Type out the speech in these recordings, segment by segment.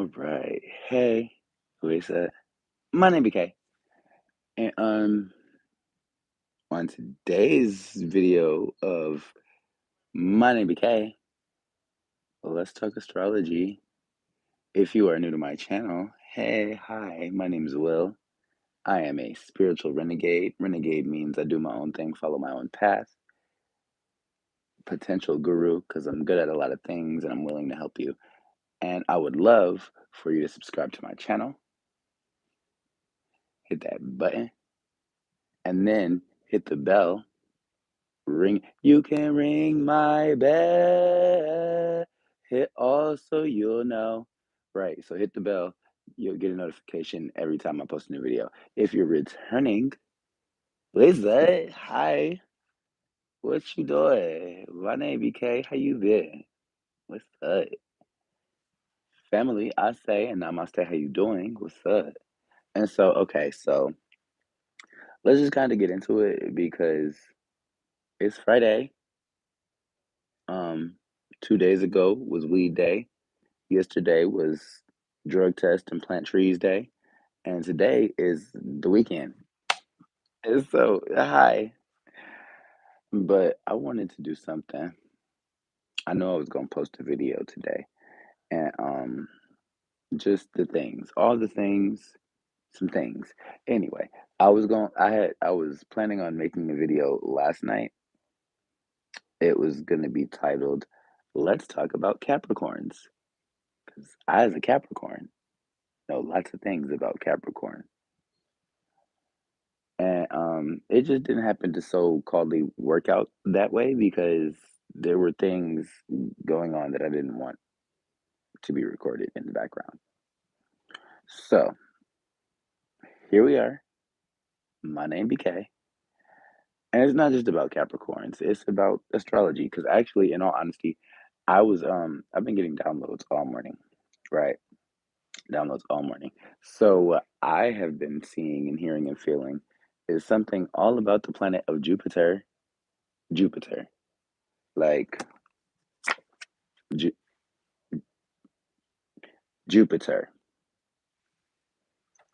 All right. Hey, who is that? My name BeeKayy. And on today's video of My name BeeKayy, let's talk astrology. If you are new to my channel, hey, hi, my name is Will. I am a spiritual renegade. Renegade means I do my own thing, follow my own path. Potential guru, because I'm good at a lot of things and I'm willing to help you. And I would love for you to subscribe to my channel, hit that button, and then hit the bell. You can ring my bell. Hit also, you'll know. Right, so hit the bell. You'll get a notification every time I post a new video. If you're returning, Lisa, hi. What you doing? My name BeeKayy. How you been? What's up? Family, I say, and Namaste, how you doing? What's up? And so, okay, so let's just kind of get into it because it's Friday. 2 days ago was weed day. Yesterday was drug test and plant trees day, and today is the weekend. And so, hi. But I wanted to do something. I know I was gonna post a video today, and just the things, all the things, some things. Anyway, I was planning on making a video last night. It was gonna be titled, "Let's Talk About Capricorns," because I, as a Capricorn, know lots of things about Capricorn. And it just didn't happen to so calledly work out that way because there were things going on that I didn't want to be recorded in the background. So here we are. My name BeeKayy. And it's not just about Capricorns, it's about astrology. Because actually, in all honesty, I've been getting downloads all morning, right? Downloads all morning. So what I have been seeing and hearing and feeling is something all about the planet of Jupiter. Jupiter. Like Ju- Jupiter.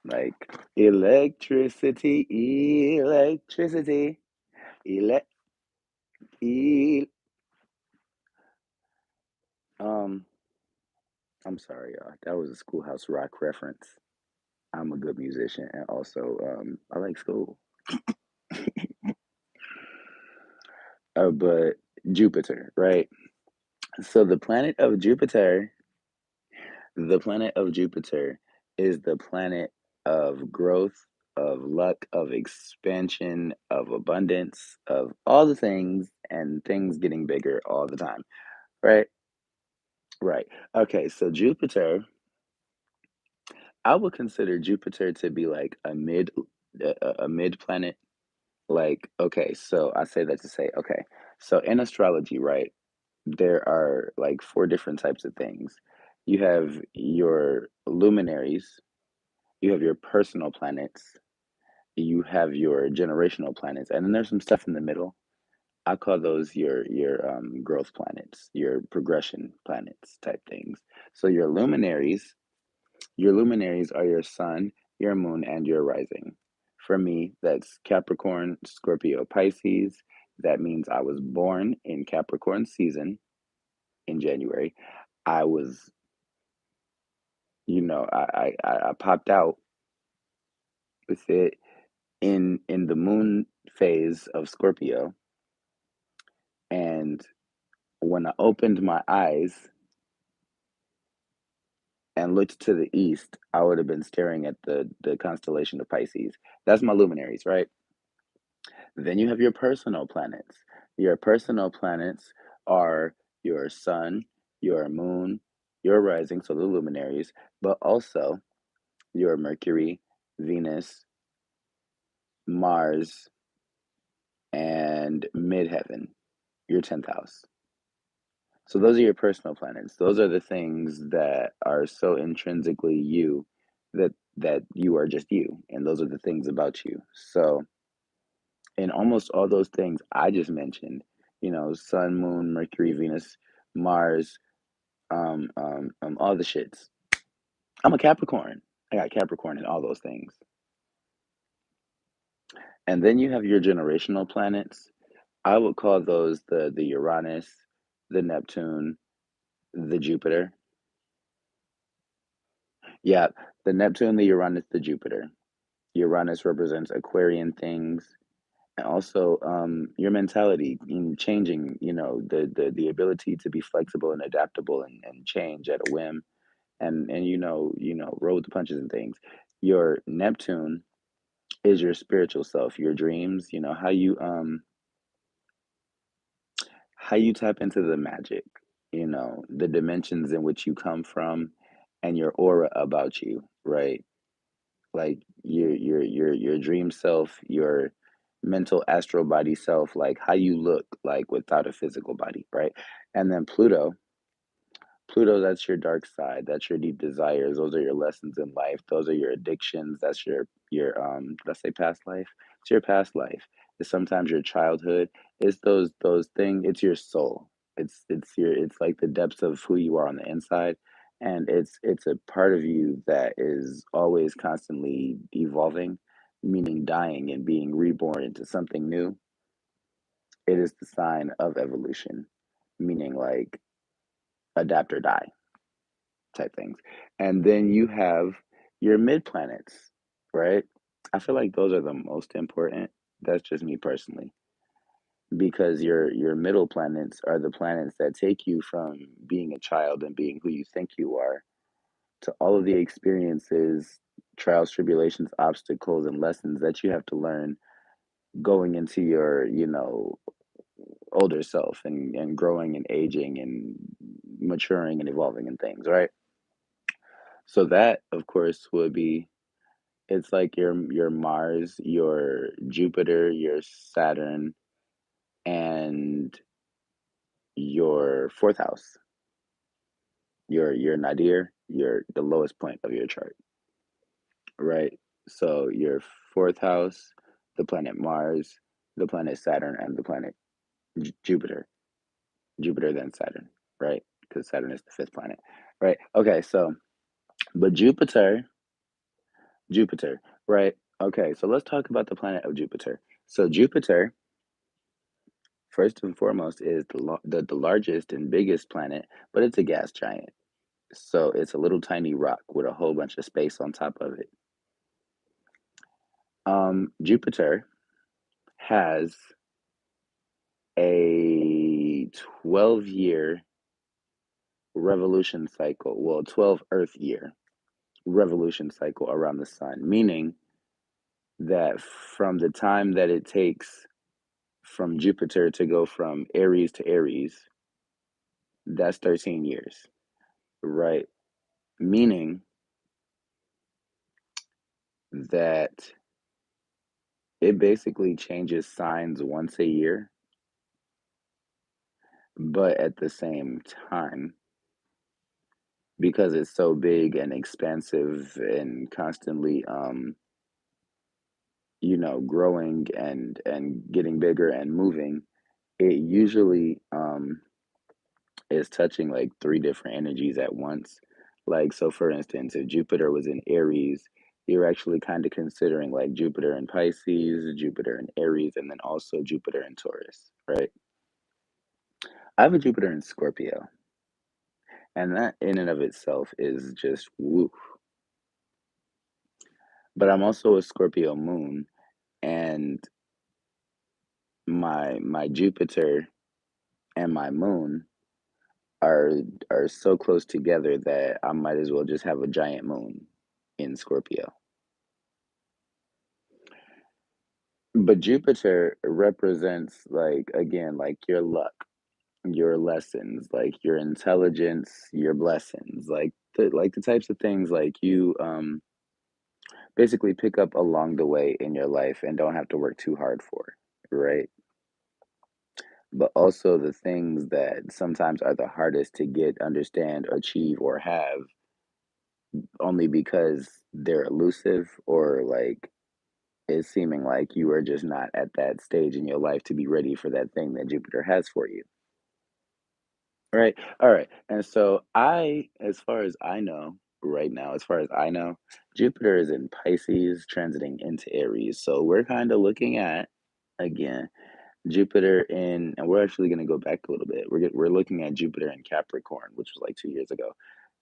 Like electricity, electricity, elect, e. Um, I'm sorry, y'all. That was a Schoolhouse Rock reference. I'm a good musician, and also I like school. But Jupiter, right? So the planet of Jupiter is the planet of growth, of luck, of expansion, of abundance, of all the things, and things getting bigger all the time, right? Right. Okay, so Jupiter, I would consider Jupiter to be like a mid planet. Like, okay, so I say that to say, okay, so in astrology, right, there are like four different types of things. You have your luminaries, you have your personal planets, you have your generational planets, and then there's some stuff in the middle. I call those your growth planets, your progression planets type things. So your luminaries are your sun, your moon, and your rising. For me, that's Capricorn, Scorpio, Pisces. That means I was born in Capricorn season in January. I was, I popped out with it in the moon phase of Scorpio, and when I opened my eyes and looked to the east, I would have been staring at the constellation of Pisces. That's my luminaries, right? Then you have your personal planets. Your personal planets are your sun, your moon, your rising, so the luminaries, but also your Mercury, Venus, Mars, and midheaven, your 10th house. So those are your personal planets. Those are the things that are so intrinsically you that you are just you, and those are the things about you. So in almost all those things I just mentioned, Sun, Moon, Mercury, Venus, Mars, all the shits. I'm a Capricorn. I got Capricorn and all those things. And then you have your generational planets. I would call those the Uranus, the Neptune, the Jupiter. Yeah, the Neptune, the Uranus, the Jupiter. Uranus represents Aquarian things, and also your mentality in changing. The ability to be flexible and adaptable and change at a whim, and roll with the punches and things. Your Neptune is your spiritual self, your dreams. How you tap into the magic, the dimensions in which you come from, and your aura about you, right? Like your dream self, your mental astral body self, like how you look like without a physical body, right? And then Pluto, that's your dark side. That's your deep desires. Those are your lessons in life. Those are your addictions. That's your let's say past life. It's your past life. It's sometimes your childhood. It's those things. It's your soul. It's like the depths of who you are on the inside, and it's a part of you that is always constantly evolving, meaning dying and being reborn into something new. It is the sign of evolution, meaning like adapt or die type things. And then you have your mid planets, right? I feel like those are the most important. That's just me personally, because your middle planets are the planets that take you from being a child and being who you think you are to all of the experiences, trials, tribulations, obstacles, and lessons that you have to learn going into your, older self and growing and aging and maturing and evolving and things, right? So that, of course, would be it's like your Mars, your Jupiter, your Saturn, and your fourth house, your nadir, your the lowest point of your chart, right? So your fourth house, the planet Mars, the planet Saturn, and the planet Jupiter. Jupiter then Saturn, right? Because Saturn is the fifth planet, right? Okay, so but Jupiter, right? Okay, so let's talk about the planet of Jupiter. So Jupiter, first and foremost, is the largest and biggest planet, but it's a gas giant. So it's a little tiny rock with a whole bunch of space on top of it. Jupiter has a 12-year revolution cycle, well, 12 Earth year revolution cycle around the sun, meaning that from the time that it takes from Jupiter to go from Aries to Aries, that's 13 years, right? Meaning that it basically changes signs once a year, but at the same time, because it's so big and expansive and constantly growing and getting bigger and moving, it usually is touching like three different energies at once. Like, so for instance, if Jupiter was in Aries, you're actually kind of considering like Jupiter in Pisces, Jupiter in Aries, and then also Jupiter in Taurus, right? I have a Jupiter in Scorpio, and that in and of itself is just woo. But I'm also a Scorpio moon, and my Jupiter and my moon are are so close together that I might as well just have a giant moon in Scorpio. But Jupiter represents like again like your luck, your lessons, like your intelligence, your blessings, like the types of things like you basically pick up along the way in your life and don't have to work too hard for, right? But also the things that sometimes are the hardest to get, understand, achieve, or have only because they're elusive or like it's seeming like you are just not at that stage in your life to be ready for that thing that Jupiter has for you. Right. All right. And so as far as I know, right now, as far as I know. Jupiter is in Pisces, transiting into Aries. So we're kind of looking at, again, Jupiter in, and we're actually going to go back a little bit. We're looking at Jupiter in Capricorn, which was like 2 years ago.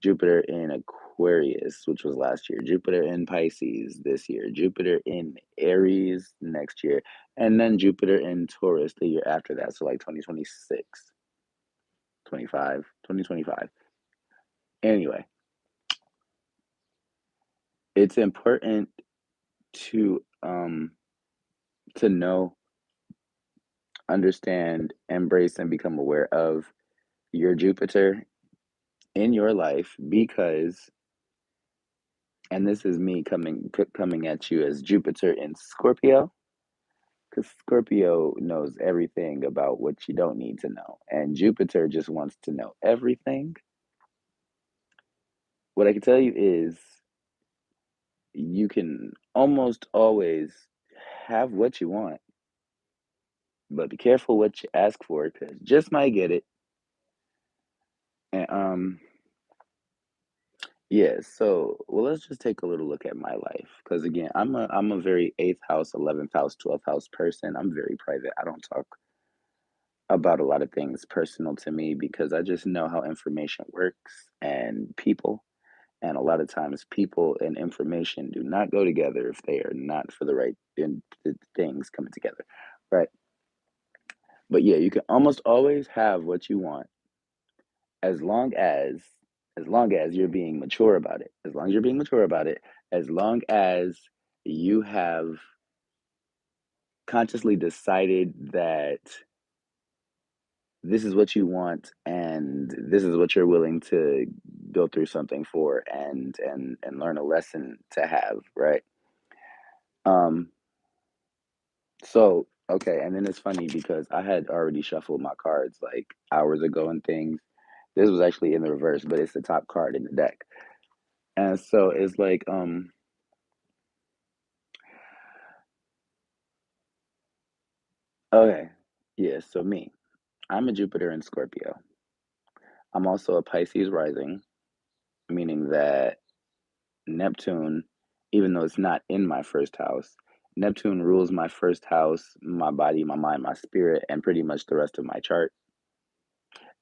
Jupiter in Aquarius, which was last year. Jupiter in Pisces this year. Jupiter in Aries next year. And then Jupiter in Taurus the year after that. So like 2026, 25, 2025. Anyway, it's important to know, understand, embrace, and become aware of your Jupiter in your life because, and this is me coming at you as Jupiter in Scorpio, because Scorpio knows everything about what you don't need to know, and Jupiter just wants to know everything. What I can tell you is you can almost always have what you want, but be careful what you ask for because just might get it. And yeah, so well, let's just take a little look at my life because again, I'm a very eighth house, 11th house, 12th house person. I'm very private. I don't talk about a lot of things personal to me because I just know how information works and people. And a lot of times, people and information do not go together if they are not for the right things coming together, right? But yeah, you can almost always have what you want as long as you're being mature about it. As long as you're being mature about it, as long as you have consciously decided that this is what you want and this is what you're willing to go through something for and learn a lesson to have, right? Um so okay, and then it's funny because I had already shuffled my cards like hours ago and things. This was actually in the reverse, but it's the top card in the deck. And so it's like okay. Yeah, so me. I'm a Jupiter in Scorpio. I'm also a Pisces rising, meaning that Neptune, even though it's not in my first house, Neptune rules my first house, my body, my mind, my spirit, and pretty much the rest of my chart.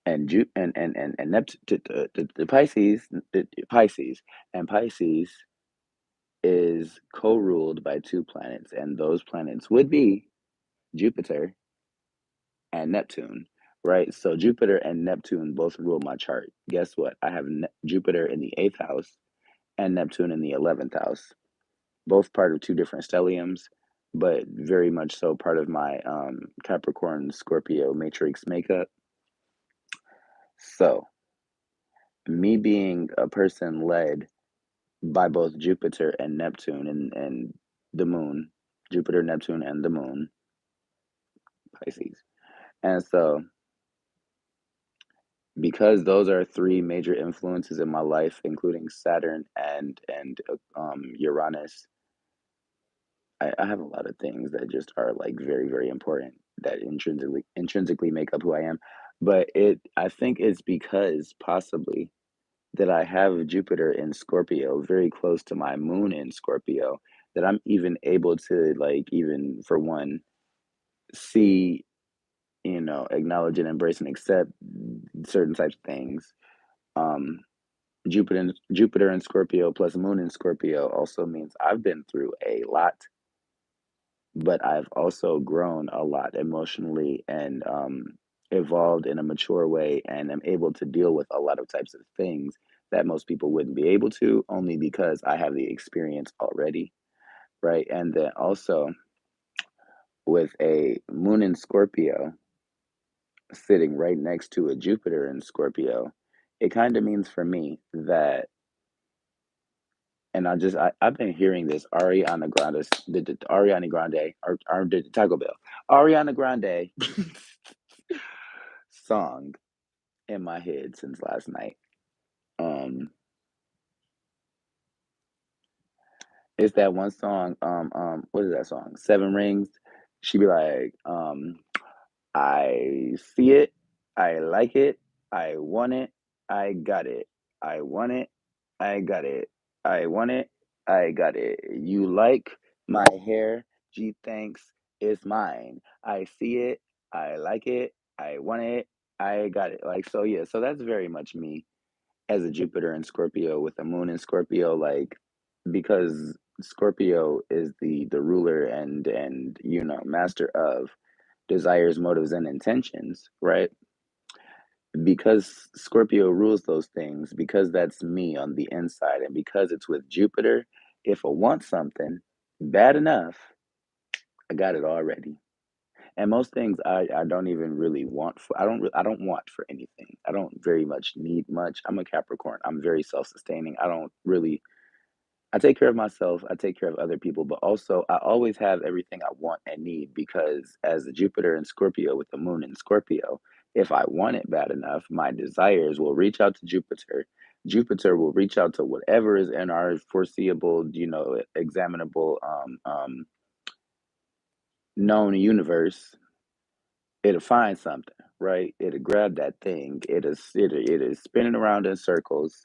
And and Neptune, the Pisces, Pisces, and Pisces is co-ruled by two planets, and those planets would be Jupiter and Neptune, right? So Jupiter and Neptune both rule my chart. Guess what? I have Jupiter in the eighth house and Neptune in the 11th house, both part of two different stelliums, but very much so part of my Capricorn Scorpio matrix makeup. So, me being a person led by both Jupiter and Neptune and the moon, Jupiter, Neptune, and the moon, Pisces. And so, because those are three major influences in my life, including Saturn and Uranus, I have a lot of things that just are like very, very important that intrinsically make up who I am. But I think it's because possibly that I have Jupiter in Scorpio, very close to my moon in Scorpio, that I'm even able to like even for one see, acknowledge and embrace and accept certain types of things. Um, Jupiter in Scorpio plus Moon in Scorpio also means I've been through a lot, but I've also grown a lot emotionally and evolved in a mature way, and am able to deal with a lot of types of things that most people wouldn't be able to, only because I have the experience already, right? And then also with a Moon in Scorpio sitting right next to a Jupiter in Scorpio, it kind of means for me that, and I've been hearing this Ariana Grande, the Ariana Grande, or the Taco Bell, Ariana Grande song in my head since last night. Um, it's that one song. What is that song? Seven Rings. She be like, I see it, I like it, I want it, I got it, I want it. I got it. I want it. I got it. You like my hair? Gee, thanks. It's mine. I see it. I like it. I want it. I got it. Like, so yeah, so that's very much me as a Jupiter in Scorpio with the moon in Scorpio, like because Scorpio is the ruler and master of desires, motives, and intentions, right? Because Scorpio rules those things, because that's me on the inside, and because it's with Jupiter, if I want something bad enough, I got it already. And most things I don't even really want for I don't want for anything. I don't very much need much. I'm a Capricorn. I'm very self-sustaining. I don't really I take care of myself, I take care of other people, but also I always have everything I want and need because as a Jupiter in Scorpio with the moon in Scorpio, if I want it bad enough, my desires will reach out to Jupiter. Jupiter will reach out to whatever is in our foreseeable, examinable, known universe. It'll find something, right? It'll grab that thing. It is spinning around in circles,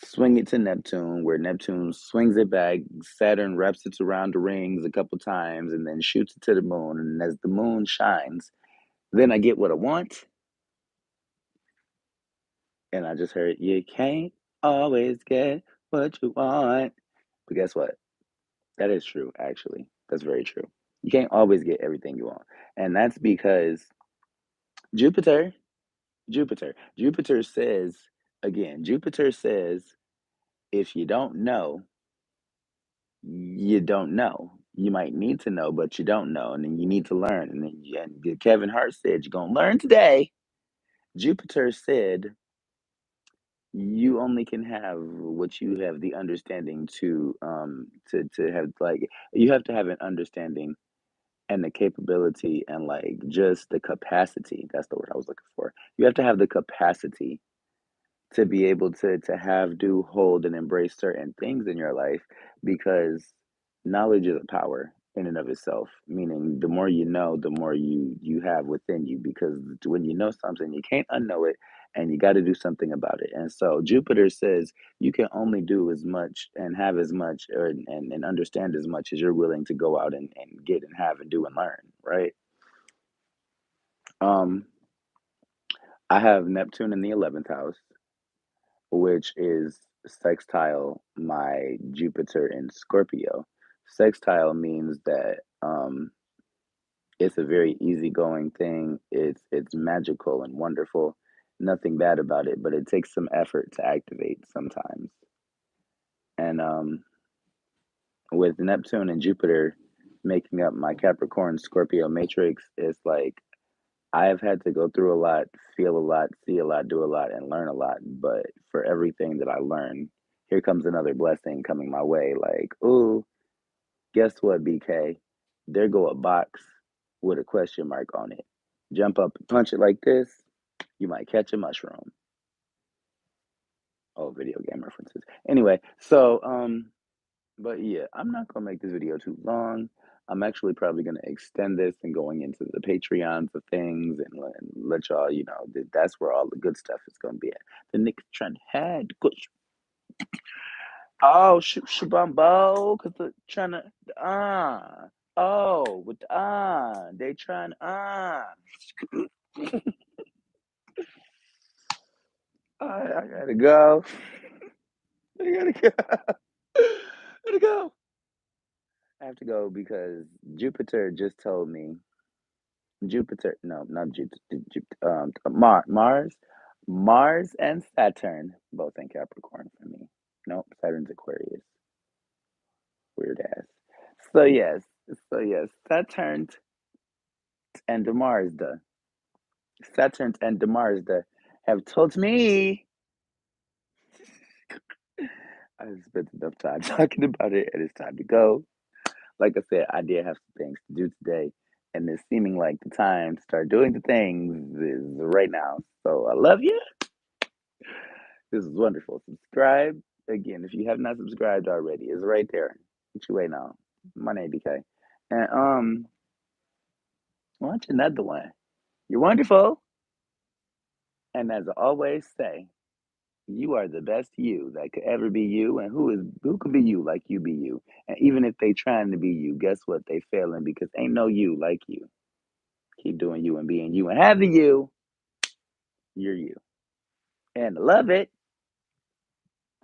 swing it to Neptune, where Neptune swings it back. Saturn wraps it around the rings a couple times and then shoots it to the moon. And as the moon shines, then I get what I want. And I just heard, you can't always get what you want. But guess what? That is true, actually. That's very true. You can't always get everything you want. And that's because Jupiter, Jupiter says, again, Jupiter says, if you don't know, you don't know. You might need to know, but you don't know, and then you need to learn. And Kevin Hart said, "You're gonna learn today." Jupiter said, "You only can have what you have the understanding to have like you have to have an understanding and the capability and like just the capacity. That's the word I was looking for. You have to have the capacity to be able to have, do, hold, and embrace certain things in your life because knowledge is a power in and of itself. Meaning, the more you know, the more you have within you. Because when you know something, you can't unknow it, and you got to do something about it. And so Jupiter says you can only do as much and have as much and understand as much as you're willing to go out and get and have and do and learn. Right. Um, I have Neptune in the 11th house, which is sextile my Jupiter in Scorpio. Sextile means that it's a very easygoing thing. It's magical and wonderful. Nothing bad about it, but it takes some effort to activate sometimes. And with Neptune and Jupiter making up my Capricorn Scorpio matrix, it's like I have had to go through a lot, feel a lot, see a lot, do a lot, and learn a lot. But for everything that I learn, here comes another blessing coming my way. Like, ooh, guess what, BeeKayy? There go a box with a question mark on it. Jump up and punch it like this, you might catch a mushroom. Oh, video game references. Anyway, so but yeah, I'm not gonna make this video too long. I'm actually probably gonna extend this and going into the Patreons of things and let y'all, that's where all the good stuff is gonna be at. The Nick Trent had good. Oh, shabumbo, cause they're trying to oh with the they trying I gotta go. I gotta go. I gotta go. I have to go because Jupiter just told me Jupiter, no, not Jupiter, Mars and Saturn, both in Capricorn for me. Nope, Saturn's Aquarius. Weird ass. So yes, Saturn and Saturn and Mars have told me I've spent enough time talking about it and it's time to go. Like I said, I did have some things to do today, and it's seeming like the time to start doing the things is right now. So I love you. This is wonderful. Subscribe again if you have not subscribed already. It's right there. What you waiting on? My name BK, and watch another one. You're wonderful, and as I always say, You are the best you that could ever be you, and who could be you like you be you? And even if they trying to be you, guess what? They failing because ain't no you like you. Keep doing you and being you and having you. You're you. And I love it.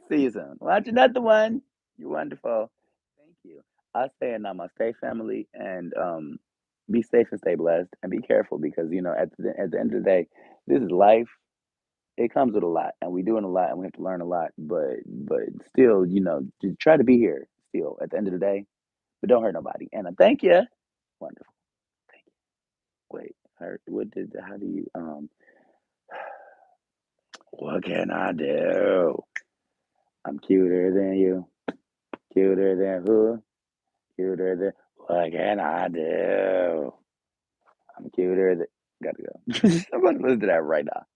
See you soon. Watch another one. You're wonderful. Thank you. I say a namaste, family, and be safe and stay blessed, and be careful because at the end of the day, this is life. It comes with a lot, and we doing a lot, and we have to learn a lot. But still, just try to be here. Still, at the end of the day, but don't hurt nobody. And I thank you. Wonderful. Thank you. Wait, hurt. What did? How do you? What can I do? I'm cuter than you. Cuter than who? Cuter than. What can I do? I'm cuter than. Gotta go. I'm about to listen to that right now.